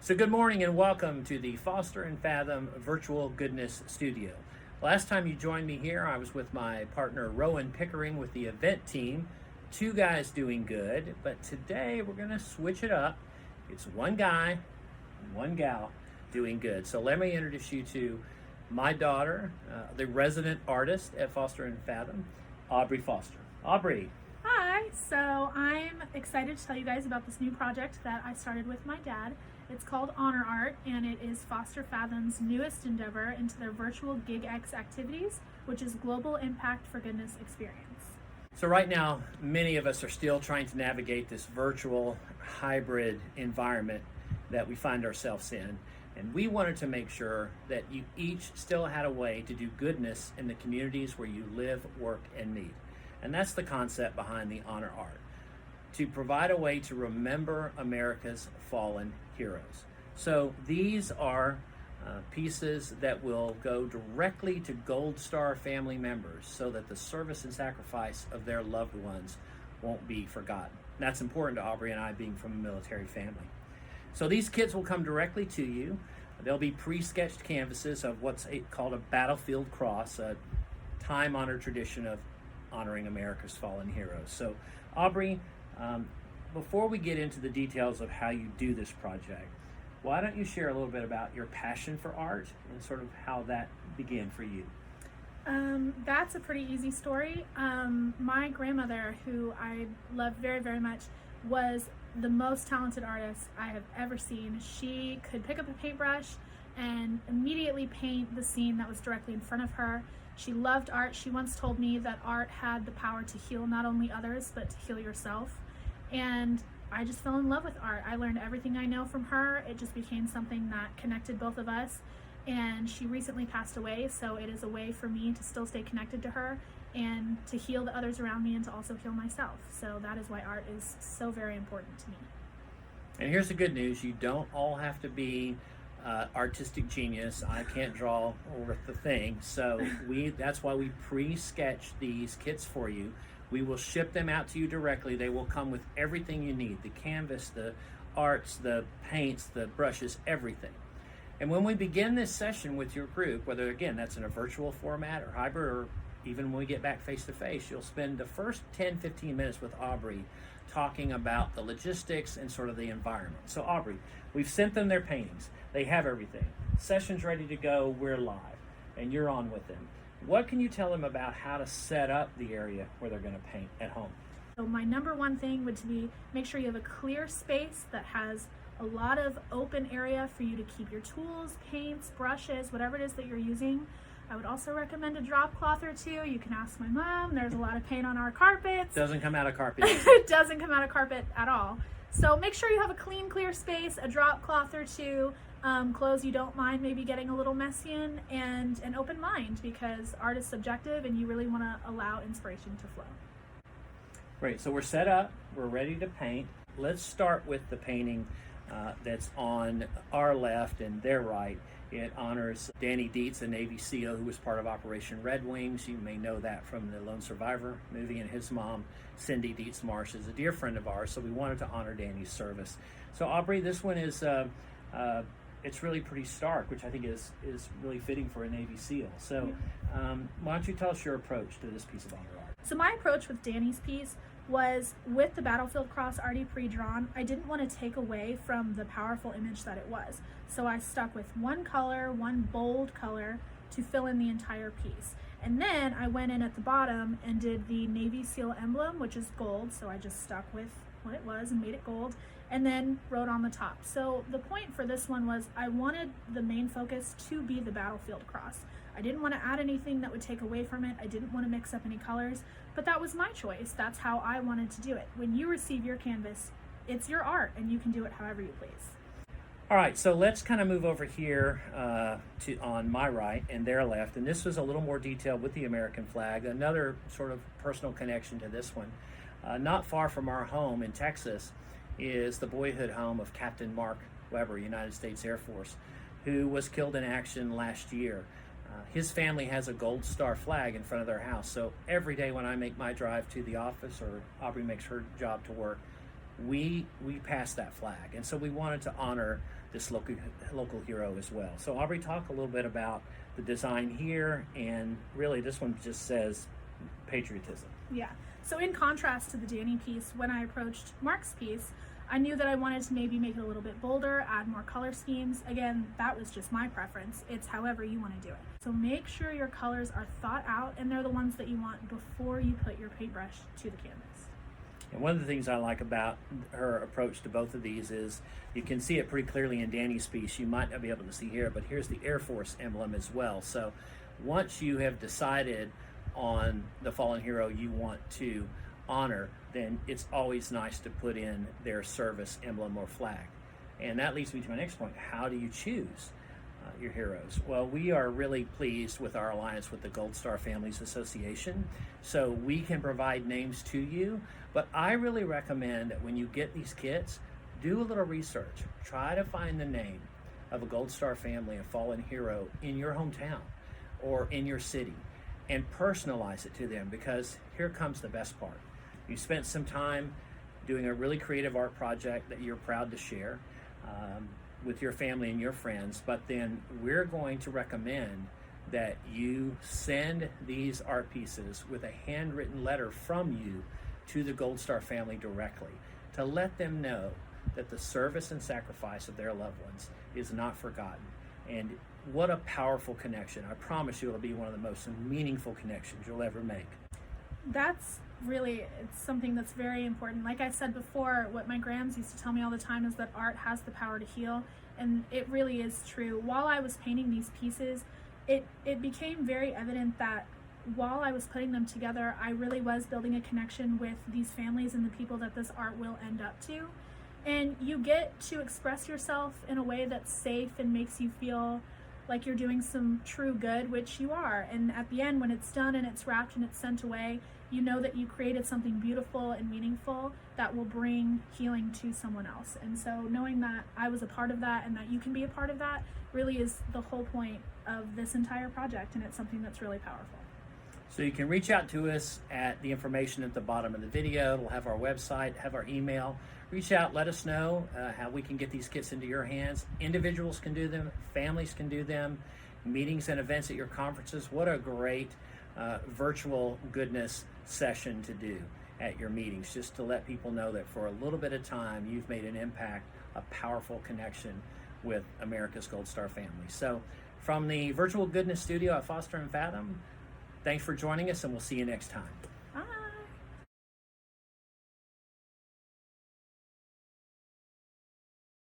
So good morning and welcome to the Foster+Fathom Virtual Goodness Studio. Last time you joined me here, I was with my partner Rowan Pickering with the event team. Two guys doing good, but today we're going to switch it up. It's one guy and one gal doing good. So let me introduce you to my daughter, the resident artist at Foster+Fathom, Aubrey Foster. Aubrey. Hi, so I'm excited to tell you guys about this new project that I started with my dad. It's called Honor Art, and it is Foster+Fathom's newest endeavor into their virtual GIGX activities, which is Global Impact for Goodness Experience. So right now, many of us are still trying to navigate this virtual hybrid environment that we find ourselves in. And we wanted to make sure that you each still had a way to do goodness in the communities where you live, work, and meet. And that's the concept behind the Honor Art, to provide a way to remember America's fallen heroes. So these are pieces that will go directly to Gold Star family members so that the service and sacrifice of their loved ones won't be forgotten. And that's important to Aubrey and I, being from a military family. So these kits will come directly to you. They'll be pre-sketched canvases of what's called a battlefield cross, a time-honored tradition of honoring America's fallen heroes. So Aubrey, before we get into the details of how you do this project, why don't you share a little bit about your passion for art and sort of how that began for you? That's a pretty easy story. My grandmother, who I love very, very much, was the most talented artist I have ever seen. She could pick up a paintbrush and immediately paint the scene that was directly in front of her. She loved art. She once told me that art had the power to heal not only others, but to heal yourself. And I just fell in love with art. I learned everything I know from her. It just became something that connected both of us. And she recently passed away, so it is a way for me to still stay connected to her and to heal the others around me and to also heal myself. So that is why art is so very important to me. And here's the good news: you don't all have to be artistic genius. I can't draw worth the thing. So that's why we pre-sketch these kits for you. We will ship them out to you directly. They will come with everything you need: the canvas, the arts, the paints, the brushes, everything. And when we begin this session with your group, whether again that's in a virtual format or hybrid, or even when we get back face to face, you'll spend the first 10-15 minutes with Aubrey talking about the logistics and sort of the environment. So Aubrey, we've sent them their paintings. They have everything. Session's ready to go. We're live and you're on with them. What can you tell them about how to set up the area where they're going to paint at home? So my number one thing would be make sure you have a clear space that has a lot of open area for you to keep your tools, paints, brushes, whatever it is that you're using. I would also recommend a drop cloth or two. You can ask my mom. There's a lot of paint on our carpets. Doesn't come out of carpet. It doesn't come out of carpet at all. So make sure you have a clean, clear space, a drop cloth or two, clothes you don't mind maybe getting a little messy in, and an open mind, because art is subjective and you really want to allow inspiration to flow. Great, so we're set up, we're ready to paint. Let's start with the painting that's on our left and their right. It honors Danny Dietz, a Navy SEAL who was part of Operation Red Wings. You may know that from the Lone Survivor movie, and his mom, Cindy Dietz Marsh, is a dear friend of ours, so we wanted to honor Danny's service. So Aubrey, this one is, it's really pretty stark, which I think is really fitting for a Navy SEAL. So why don't you tell us your approach to this piece of honor art? So my approach with Danny's piece was, with the battlefield cross already pre-drawn, I didn't want to take away from the powerful image that it was. So I stuck with one color, one bold color, to fill in the entire piece. And then I went in at the bottom and did the Navy SEAL emblem, which is gold, so I just stuck with what it was and made it gold, and then wrote on the top. So the point for this one was I wanted the main focus to be the battlefield cross. I didn't want to add anything that would take away from it. I didn't want to mix up any colors, but that was my choice. That's how I wanted to do it. When you receive your canvas, it's your art and you can do it however you please. All right, so let's kind of move over here on my right and their left, and this was a little more detailed with the American flag. Another sort of personal connection to this one. Not far from our home in Texas is the boyhood home of Captain Mark Weber, United States Air Force, who was killed in action last year. His family has a Gold Star flag in front of their house, so every day when I make my drive to the office or Aubrey makes her job to work, we pass that flag. And so we wanted to honor this local hero as well. So Aubrey, talk a little bit about the design here, and really this one just says patriotism. Yeah. So in contrast to the Danny piece, when I approached Mark's piece, I knew that I wanted to maybe make it a little bit bolder, add more color schemes. Again, that was just my preference. It's however you want to do it. So make sure your colors are thought out and they're the ones that you want before you put your paintbrush to the canvas. And one of the things I like about her approach to both of these is you can see it pretty clearly in Danny's piece. You might not be able to see here, but here's the Air Force emblem as well. So once you have decided on the fallen hero you want to honor, then it's always nice to put in their service emblem or flag. And that leads me to my next point. How do you choose your heroes? Well, we are really pleased with our alliance with the Gold Star Families Association, so we can provide names to you, but I really recommend that when you get these kits, do a little research. Try to find the name of a Gold Star family, a fallen hero in your hometown or in your city, and personalize it to them, because here comes the best part. You spent some time doing a really creative art project that you're proud to share with your family and your friends, but then we're going to recommend that you send these art pieces with a handwritten letter from you to the Gold Star family directly to let them know that the service and sacrifice of their loved ones is not forgotten. And what a powerful connection. I promise you it'll be one of the most meaningful connections you'll ever make. That's really, it's something that's very important. Like I said before, what my grams used to tell me all the time is that art has the power to heal, and it really is true. While I was painting these pieces, it became very evident that while I was putting them together, I really was building a connection with these families and the people that this art will end up to. And you get to express yourself in a way that's safe and makes you feel like you're doing some true good, which you are. And at the end, when it's done and it's wrapped and it's sent away, you know that you created something beautiful and meaningful that will bring healing to someone else. And so knowing that I was a part of that and that you can be a part of that really is the whole point of this entire project, and it's something that's really powerful. So you can reach out to us at the information at the bottom of the video. It'll have our website, have our email. Reach out, let us know how we can get these kits into your hands. Individuals can do them, families can do them, meetings and events at your conferences. What a great virtual goodness session to do at your meetings, just to let people know that for a little bit of time you've made an impact, a powerful connection with America's Gold Star family. So from the Virtual Goodness Studio at Foster+Fathom, thanks for joining us, and we'll see you next time.